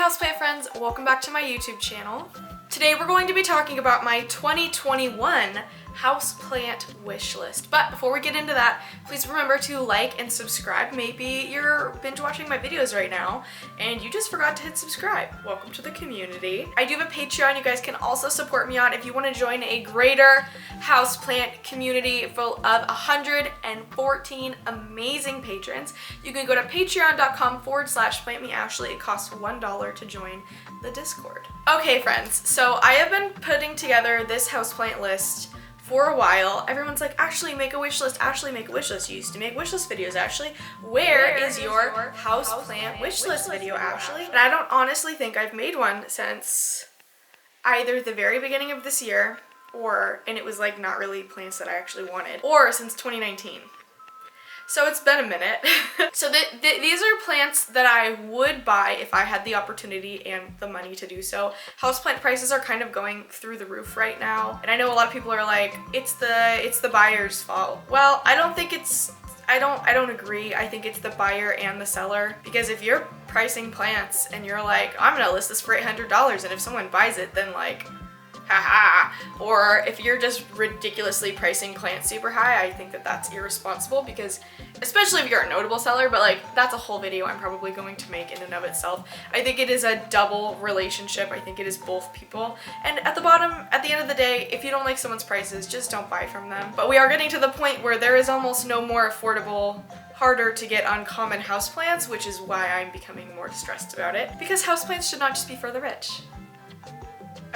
houseplant friends, welcome back to my YouTube channel. Today we're going to be talking about my 2021 houseplant wish list. But before we get into that, please remember to like and subscribe. Maybe you're binge watching my videos right now and you just forgot to hit subscribe. Welcome to the community. I do have a Patreon you guys can also support me on if you want to join a greater houseplant community full of 114 amazing patrons. You can go to patreon.com/plantmeashley. It costs $1 to join the Discord. Okay friends, so I have been putting together this houseplant list for a while. Everyone's like, Ashley, make a wish list. Ashley, make a wish list. You used to make wish list videos, Ashley. Where is your houseplant wish list video, Ashley? And I don't honestly think I've made one since either the very beginning of this year and it was like not really plants that I actually wanted, or since 2019. So it's been a minute. So these are plants that I would buy if I had the opportunity and the money to do so. Houseplant prices are kind of going through the roof right now. And I know a lot of people are like, it's the buyer's fault. Well, I don't think I don't agree. I think it's the buyer and the seller, because if you're pricing plants and you're like, I'm gonna list this for $800, and if someone buys it, then like, haha. Or if you're just ridiculously pricing plants super high, I think that that's irresponsible, because especially if you're a notable seller, but like that's a whole video I'm probably going to make in and of itself. I think it is a double relationship. I think it is both people. And at the end of the day, if you don't like someone's prices, just don't buy from them. But we are getting to the point where there is almost no more affordable, harder to get uncommon houseplants, which is why I'm becoming more distressed about it, because houseplants should not just be for the rich.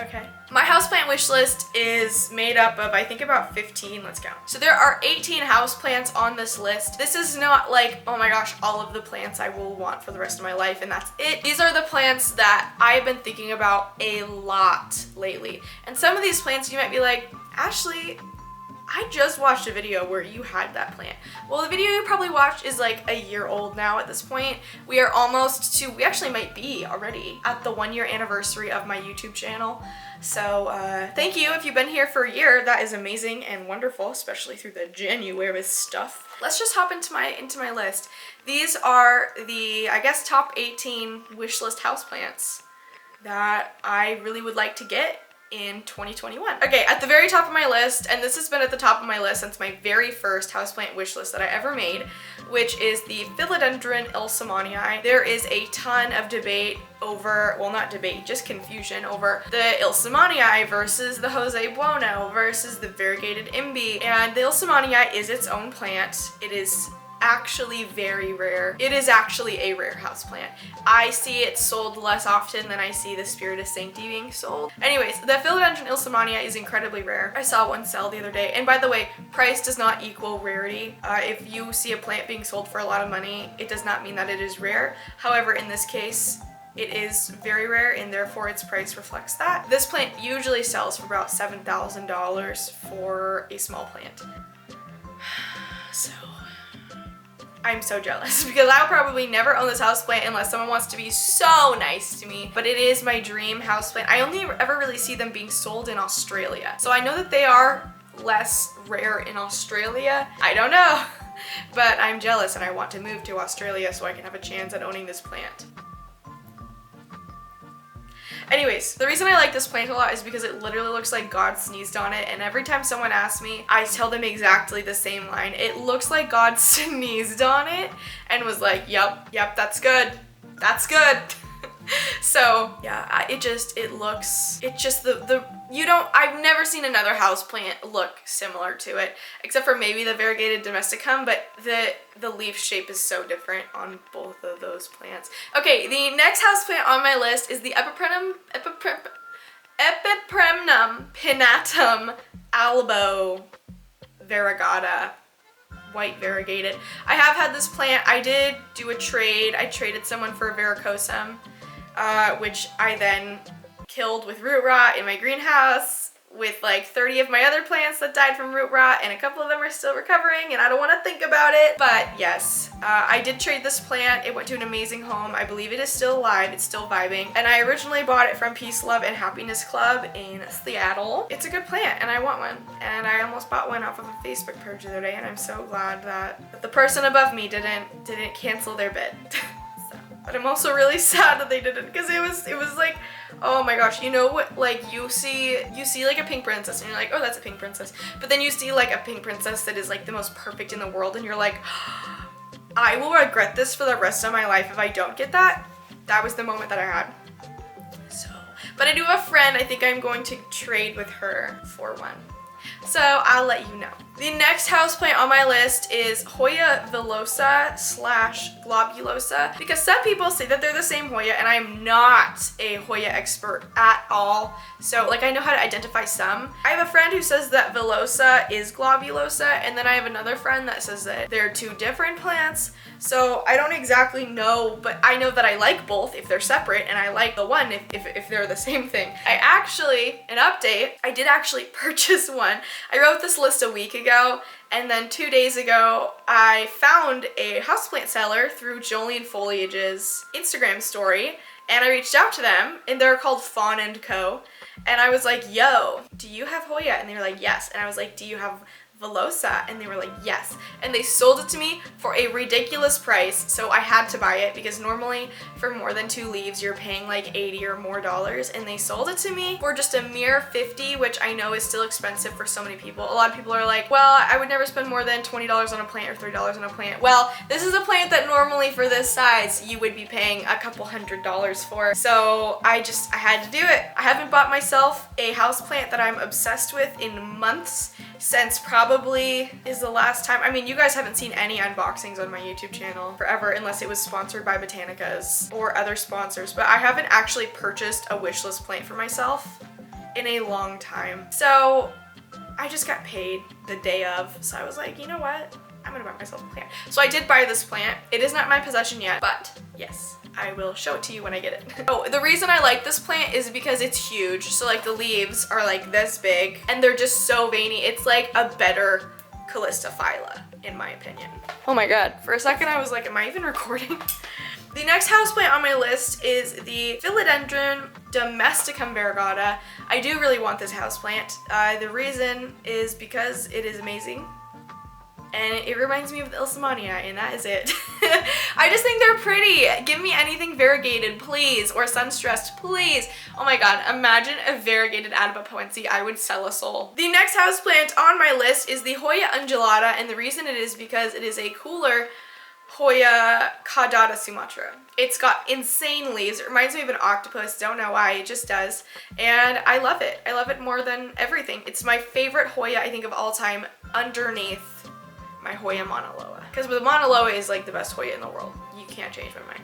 Okay. My houseplant wish list is made up of, I think, about 15. Let's count. So there are 18 houseplants on this list. This is not like, oh my gosh, all of the plants I will want for the rest of my life and that's it. These are the plants that I've been thinking about a lot lately. And some of these plants you might be like, Ashley, I just watched a video where you had that plant. Well, the video you probably watched is like a year old now at this point. We are we actually might be already at the 1-year anniversary of my YouTube channel. So thank you if you've been here for a year. That is amazing and wonderful, especially through the January stuff. Let's just hop into my list. These are the, I guess, top 18 wish list houseplants that I really would like to get in 2021. Okay, at the very top of my list, and this has been at the top of my list since my very first houseplant wish list that I ever made, which is the Philodendron El Simoni. There is a ton of debate over, well, not debate, just confusion over the El Simoni versus the Jose Bueno versus the variegated Imbi. And the El Simoni is its own plant. It is actually very rare. It is actually a rare houseplant. I see it sold less often than I see the Spiritus Sancti being sold. Anyways, the Philodendron El Simoni is incredibly rare. I saw one sell the other day. And by the way, price does not equal rarity. If you see a plant being sold for a lot of money, it does not mean that it is rare. However, in this case, it is very rare and therefore its price reflects that. This plant usually sells for about $7,000 for a small plant. So I'm so jealous because I'll probably never own this houseplant unless someone wants to be so nice to me. But it is my dream houseplant. I only ever really see them being sold in Australia. So I know that they are less rare in Australia. I don't know. But I'm jealous and I want to move to Australia so I can have a chance at owning this plant. Anyways, the reason I like this plant a lot is because it literally looks like God sneezed on it, and every time someone asks me, I tell them exactly the same line. It looks like God sneezed on it and was like, yep, that's good. That's good. So yeah, I've never seen another houseplant look similar to it, except for maybe the variegated Domesticum, but the leaf shape is so different on both of those plants. Okay, the next houseplant on my list is the Epipremnum pinnatum Albo Varagata. White variegated. I have had this plant. I did do a trade. I traded someone for a varicosum, which I then killed with root rot in my greenhouse with like 30 of my other plants that died from root rot, and a couple of them are still recovering and I don't want to think about it. But yes, I did trade this plant. It went to an amazing home. I believe it is still alive. It's still vibing. And I originally bought it from Peace, Love, and Happiness Club in Seattle. It's a good plant and I want one. And I almost bought one off of a Facebook purge the other day, and I'm so glad that the person above me didn't cancel their bid. So But I'm also really sad that they didn't, because it was like, oh my gosh, you know what, like you see like a pink princess and you're like, oh, that's a pink princess. But then you see like a pink princess that is like the most perfect in the world and you're like, I will regret this for the rest of my life if I don't get that. That was the moment that I had. So, but I do have a friend, I think I'm going to trade with her for one. So I'll let you know. The next houseplant on my list is Hoya Velosa / Globulosa, because some people say that they're the same Hoya and I'm not a Hoya expert at all. So like I know how to identify some. I have a friend who says that Velosa is Globulosa, and then I have another friend that says that they're two different plants. So I don't exactly know, but I know that I like both if they're separate, and I like the one if they're the same thing. An update, I did actually purchase one. I wrote this list a week ago, and then 2 days ago, I found a houseplant seller through Jolene Foliage's Instagram story, and I reached out to them, and they're called Fawn & Co. And I was like, yo, do you have Hoya? And they were like, yes. And I was like, do you have Velosa? And they were like, yes. And they sold it to me for a ridiculous price, so I had to buy it because normally for more than 2 leaves you're paying like $80 or more, and they sold it to me for just a mere $50, which I know is still expensive for so many people. A lot of people are like, well, I would never spend more than $20 on a plant or $30 on a plant. Well, this is a plant that normally for this size you would be paying a couple $100s for. So I had to do it. I haven't bought myself a houseplant that I'm obsessed with in months, since probably is the last time. I mean, you guys haven't seen any unboxings on my YouTube channel forever unless it was sponsored by Botanicas or other sponsors, but I haven't actually purchased a wishlist plant for myself in a long time. So I just got paid the day of, so I was like, you know what? I'm gonna buy myself a plant. So I did buy this plant. It is not in my possession yet, but yes, I will show it to you when I get it. Oh, the reason I like this plant is because it's huge. So like the leaves are like this big and they're just so veiny. It's like a better Calistophylla in my opinion. Oh my God, for a second I was like, am I even recording? The next houseplant on my list is the Philodendron Domesticum Varragata. I do really want this houseplant. The reason is because it is amazing. And it reminds me of the El Simoni, and that is it. I just think they're pretty. Give me anything variegated, please, or sun-stressed, please. Oh my God, imagine a variegated Adapoense. I would sell a soul. The next houseplant on my list is the Hoya Undulata, and the reason it is because it is a cooler Hoya Caudata Sumatra. It's got insane leaves. It reminds me of an octopus. Don't know why, it just does. And I love it. I love it more than everything. It's my favorite Hoya, I think, of all time, underneath my Hoya Mauna Loa. Because the Mauna Loa is like the best Hoya in the world. You can't change my mind.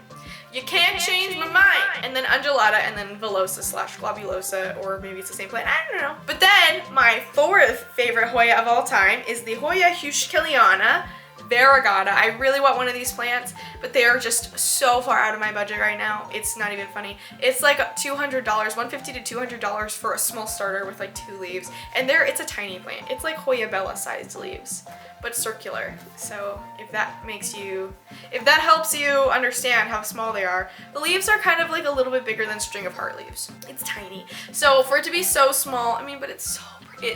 You can't change my mind. And then Undulata, and then Velosa / Globulosa, or maybe it's the same plant, I don't know. But then my 4th favorite Hoya of all time is the Hoya Enduiances Varagata. I really want one of these plants, but they are just so far out of my budget right now. It's not even funny. It's like $200, $150 to $200 for a small starter with like 2 leaves. And it's a tiny plant. It's like Hoya Bella sized leaves, but circular. So if that helps you understand how small they are, the leaves are kind of like a little bit bigger than string of heart leaves. It's tiny. So for it to be so small, I mean, but it's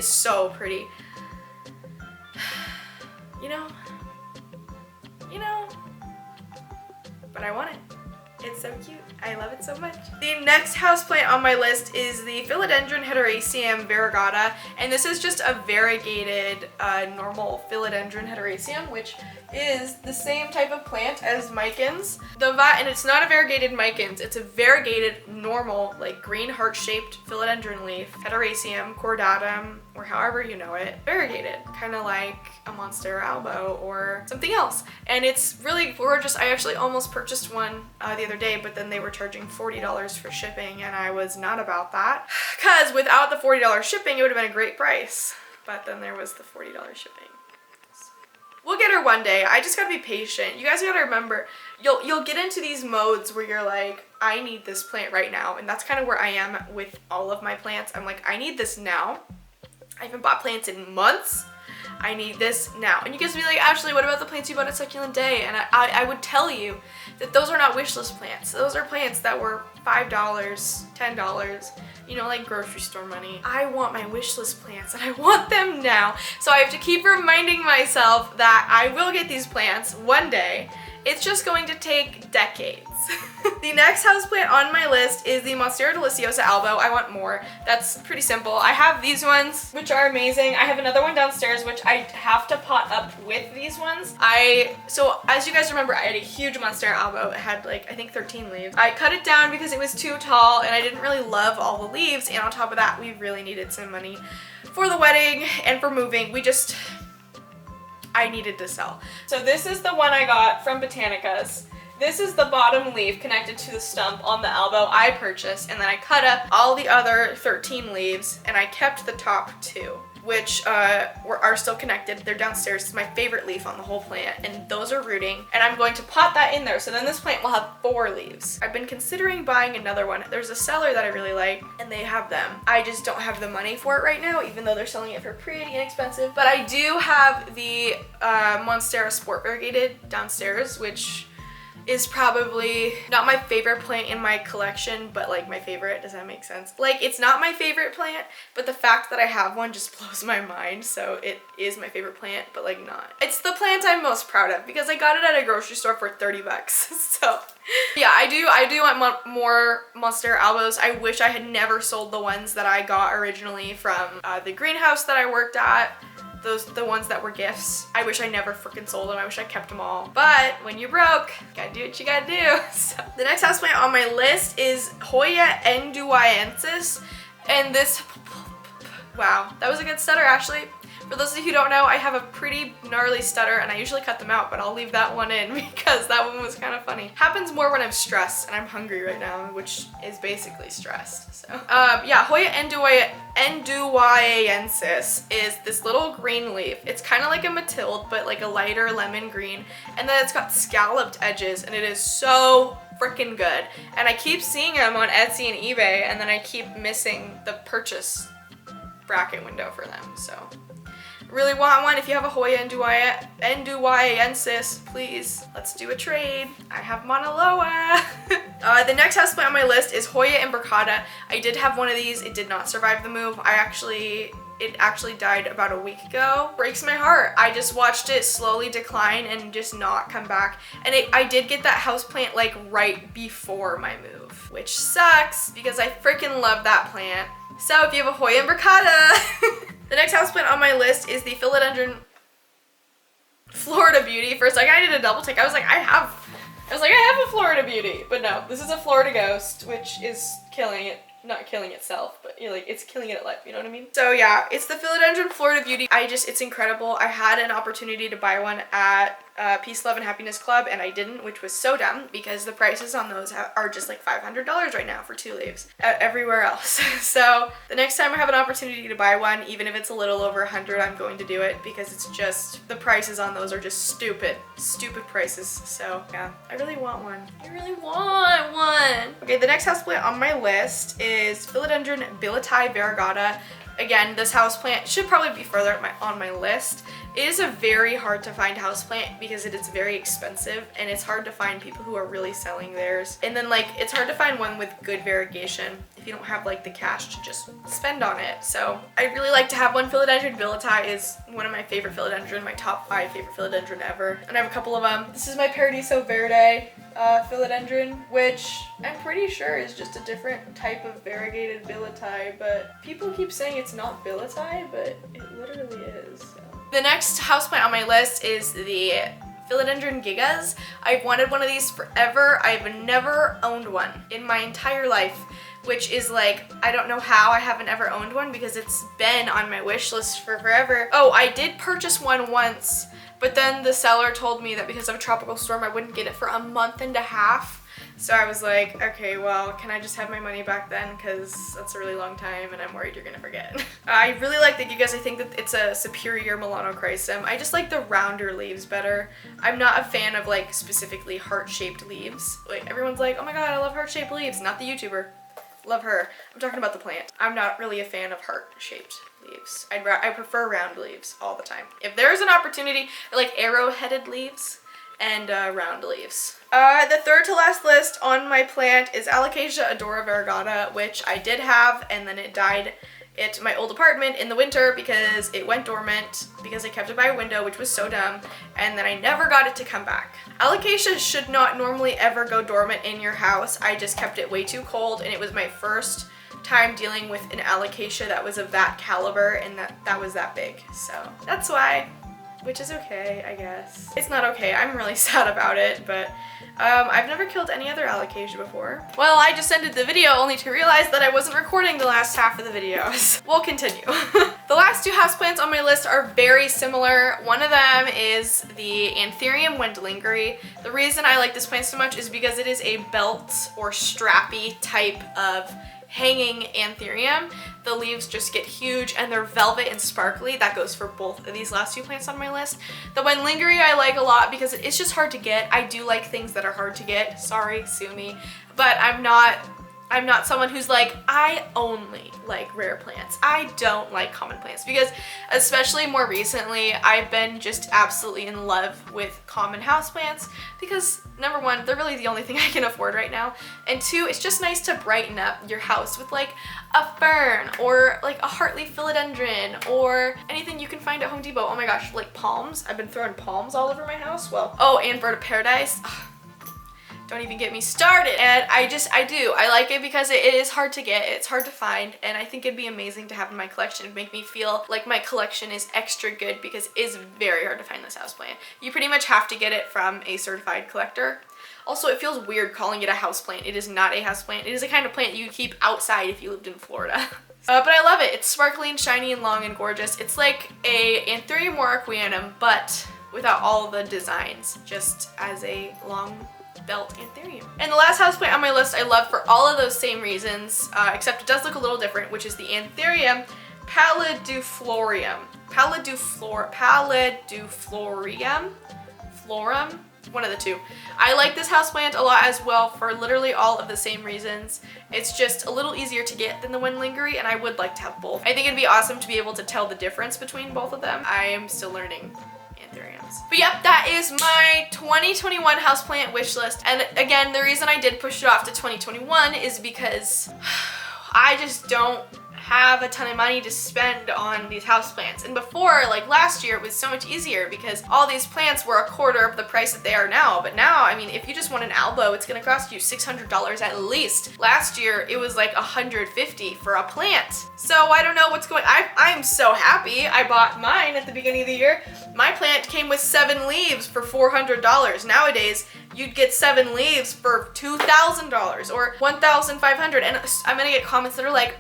so pretty. You know, but I want it. It's so cute. I love it so much. The next houseplant on my list is the Philodendron Varagata, and this is just a variegated normal Philodendron heteraceum, which is the same type of plant as Micans. And it's not a variegated Micans, it's a variegated normal, like green heart-shaped Philodendron leaf, heteraceum, cordatum, or however you know it, variegated, kind of like a Monstera Albo or something else. And it's really gorgeous. I actually almost purchased one the other day, but then they were charging $40 for shipping, and I was not about that. Because without the $40 shipping, it would have been a great price. But then there was the $40 shipping. We'll get her one day. I just gotta be patient. You guys gotta remember, you'll get into these modes where you're like, I need this plant right now. And that's kind of where I am with all of my plants. I'm like, I need this now. I haven't bought plants in months. I need this now. And you guys will be like, Ashley, what about the plants you bought at Succulent Day? And I would tell you that those are not wish list plants. Those are plants that were $5, $10, you know, like grocery store money. I want my wish list plants and I want them now. So I have to keep reminding myself that I will get these plants one day. it's just going to take decades. The next houseplant on my list is the Monstera Deliciosa Albo. I want more. That's pretty simple. I have these ones, which are amazing. I have another one downstairs, which I have to pot up with these ones. So as you guys remember, I had a huge Monstera Albo. It had like, I think 13 leaves. I cut it down because it was too tall and I didn't really love all the leaves. And on top of that, we really needed some money for the wedding and for moving. I needed to sell. So this is the one I got from Botanica's. This is the bottom leaf connected to the stump on the Albo I purchased, and then I cut up all the other 13 leaves and I kept the top 2, which are still connected. They're downstairs. It's my favorite leaf on the whole plant, and those are rooting, and I'm going to pot that in there, so then this plant will have 4 leaves. I've been considering buying another one. There's a seller that I really like, and they have them. I just don't have the money for it right now, even though they're selling it for pretty inexpensive. But I do have the Monstera Sport Variegated downstairs, which is probably not my favorite plant in my collection, but like my favorite. Does that make sense? Like, it's not my favorite plant, but the fact that I have one just blows my mind. So it is my favorite plant, but like not. It's the plant I'm most proud of because I got it at a grocery store for 30 bucks. So yeah, I do want more Monstera Albos. I wish I had never sold the ones that I got originally from the greenhouse that I worked at. The ones that were gifts. I wish I never freaking sold them. I wish I kept them all. But when you're broke, you gotta do what you gotta do. So, the next houseplant on my list is Hoya Enduiances. And this, wow, that was a good stutter, Ashley. For those of you who don't know, I have a pretty gnarly stutter and I usually cut them out, but I'll leave that one in because that one was kind of funny. Happens more when I'm stressed and I'm hungry right now, which is basically stressed. So, yeah, Hoya Enduiances is this little green leaf. It's kind of like a Matilde, but like a lighter lemon green. And then it's got scalloped edges and it is so freaking good. And I keep seeing them on Etsy and eBay, and then I keep missing the purchase bracket window for them, so. Really want one. If you have a Hoya Enduiances, please, let's do a trade. I have Mauna Loa. The next houseplant on my list is Hoya Baragata. I did have one of these. It did not survive the move. It actually died about a week ago. Breaks my heart. I just watched it slowly decline and just not come back. And I did get that houseplant like right before my move, which sucks because I freaking love that plant. So if you have a Hoya Baragata, the next houseplant on my list is the Philodendron Florida Beauty. For a second I did a double take. I was like, I have a Florida Beauty, but no, this is a Florida Ghost, which is killing it. Not killing itself, but like it's killing it at life, you know what I mean? So yeah, it's the Philodendron Florida Beauty. It's incredible. I had an opportunity to buy one at Peace, Love, and Happiness Club, and I didn't, which was so dumb because the prices on those are just like $500 right now for 2 leaves everywhere else. So the next time I have an opportunity to buy one, even if it's a little over 100, I'm going to do it because it's just, the prices on those are just stupid prices. So yeah, I really want one. I really want one. Okay, the next houseplant on my list is Philodendron Bilitai Varragata. Again, this houseplant should probably be further on my list. It is a very hard to find houseplant because it is very expensive and it's hard to find people who are really selling theirs. And then like, it's hard to find one with good variegation if you don't have like the cash to just spend on it. So I'd really like to have one. Philodendron Bilitai is one of my favorite philodendron, my top 5 favorite philodendron ever. And I have a couple of them. This is my Paradiso Verde philodendron, which I'm pretty sure is just a different type of variegated Bilitai, but people keep saying it's not Bilitai, but it literally is. So. The next houseplant on my list is the Philodendron Gigas. I've wanted one of these forever. I've never owned one in my entire life, which is like, I don't know how I haven't ever owned one because it's been on my wish list for forever. Oh, I did purchase one once, but then the seller told me that because of a tropical storm, I wouldn't get it for a month and a half. So I was like, okay, well, can I just have my money back then? Because that's a really long time and I'm worried you're gonna forget. I really like the Gigas. I think that it's a superior Melanochrysum. I just like the rounder leaves better. I'm not a fan of like specifically heart-shaped leaves. Like everyone's like, oh my god, I love heart-shaped leaves. Not the YouTuber. Love her. I'm talking about the plant. I'm not really a fan of heart-shaped leaves. I prefer round leaves all the time. If there's an opportunity, I like arrow-headed leaves and round leaves. The third to last list on my plant is Alocasia Adora Varragata, which I did have and then it died it my old apartment in the winter because it went dormant because I kept it by a window, which was so dumb, and then I never got it to come back. Alocasia should not normally ever go dormant in your house. I just kept it way too cold, and it was my first time dealing with an alocasia that was of that caliber and that was that big. So that's why, which is okay, I guess. It's not okay, I'm really sad about it, but I've never killed any other alocasia before. Well, I just ended the video only to realize that I wasn't recording the last half of the videos. We'll continue. The last two houseplants on my list are very similar. One of them is the Antherium Lingerie. The reason I like this plant so much is because it is a belt or strappy type of hanging Antherium. The leaves just get huge and they're velvet and sparkly. That goes for both of these last two plants on my list. The Lingerie I like a lot because it's just hard to get. I do like things that are hard to get. Sorry, sue me. But I'm not someone who's like, I only like rare plants. I don't like common plants because especially more recently, I've been just absolutely in love with common houseplants because number one, they're really the only thing I can afford right now. And two, it's just nice to brighten up your house with like a fern or like a heartleaf philodendron or anything you can find at Home Depot. Oh my gosh, like palms. I've been throwing palms all over my house. Well, oh, and bird of paradise. Don't even get me started. And I like it because it is hard to get, it's hard to find, and I think it'd be amazing to have in my collection. It'd make me feel like my collection is extra good because it is very hard to find this houseplant. You pretty much have to get it from a certified collector. Also, it feels weird calling it a houseplant. It is not a houseplant. It is a kind of plant you keep outside if you lived in Florida. But I love it. It's sparkly and shiny and long and gorgeous. It's like a Antherium moraquianum, but without all the designs, just as a long belt Antherium. And the last houseplant on my list I love for all of those same reasons, except it does look a little different, which is the Antherium pallidiflorium. Florum? One of the two. I like this houseplant a lot as well for literally all of the same reasons. It's just a little easier to get than the Lingerie, and I would like to have both. I think it'd be awesome to be able to tell the difference between both of them. I am still learning Antheriums. But yep, that is my 2021 houseplant wish list. And again, the reason I did push it off to 2021 is because I just don't have a ton of money to spend on these houseplants. And before, like last year, it was so much easier because all these plants were a quarter of the price that they are now. But now, I mean, if you just want an Albo, it's gonna cost you $600 at least. Last year, it was like $150 for a plant. So I don't know what's going on. I'm so happy I bought mine at the beginning of the year. My plant came with 7 leaves for $400. Nowadays, you'd get 7 leaves for $2,000 or $1,500. And I'm gonna get comments that are like,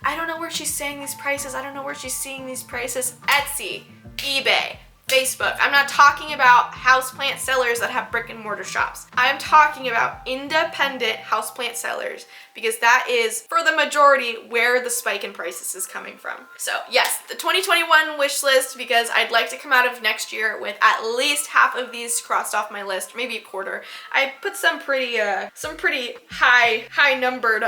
I don't know where she's saying these prices. I don't know where she's seeing these prices. Etsy, eBay, Facebook. I'm not talking about houseplant sellers that have brick and mortar shops. I'm talking about independent houseplant sellers because that is, for the majority, where the spike in prices is coming from. So yes, the 2021 wish list, because I'd like to come out of next year with at least half of these crossed off my list, maybe a quarter. I put some pretty high numbered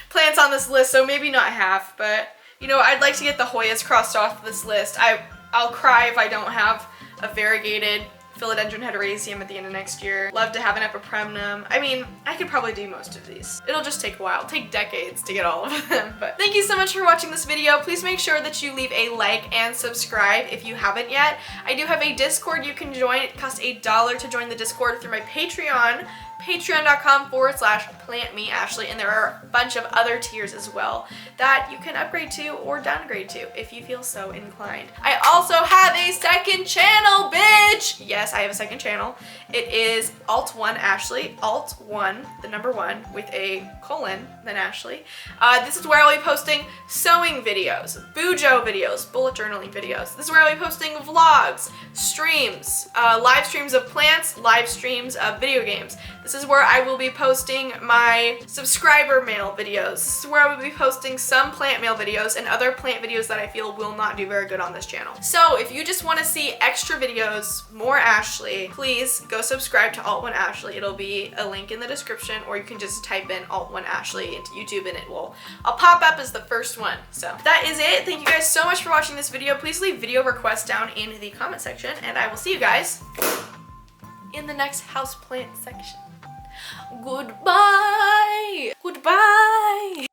plants on this list, so maybe not half, but you know, I'd like to get the Hoyas crossed off this list. I'll cry if I don't have a variegated Philodendron Heterasium at the end of next year. Love to have an Epipremnum. I mean, I could probably do most of these. It'll just take a while. It'll take decades to get all of them. But thank you so much for watching this video. Please make sure that you leave a like and subscribe if you haven't yet. I do have a Discord you can join. It costs $1 to join the Discord through my Patreon. Patreon.com/plantmeashley, and there are a bunch of other tiers as well that you can upgrade to or downgrade to if you feel so inclined. I also have a second channel, bitch! Yes, I have a second channel. It is Alt1 Ashley, Alt1, the number 1, with a colon, then Ashley. This is where I'll be posting sewing videos, bujo videos, bullet journaling videos. This is where I'll be posting vlogs, streams, live streams of plants, live streams of video games. This is where I will be posting my subscriber mail videos. This is where I will be posting some plant mail videos and other plant videos that I feel will not do very good on this channel. So if you just want to see extra videos, more Ashley, please go subscribe to Alt1 Ashley. It'll be a link in the description, or you can just type in Alt1 Ashley into YouTube and I'll pop up as the first one. So that is it. Thank you guys so much for watching this video. Please leave video requests down in the comment section, and I will see you guys in the next houseplant section. Goodbye! Goodbye!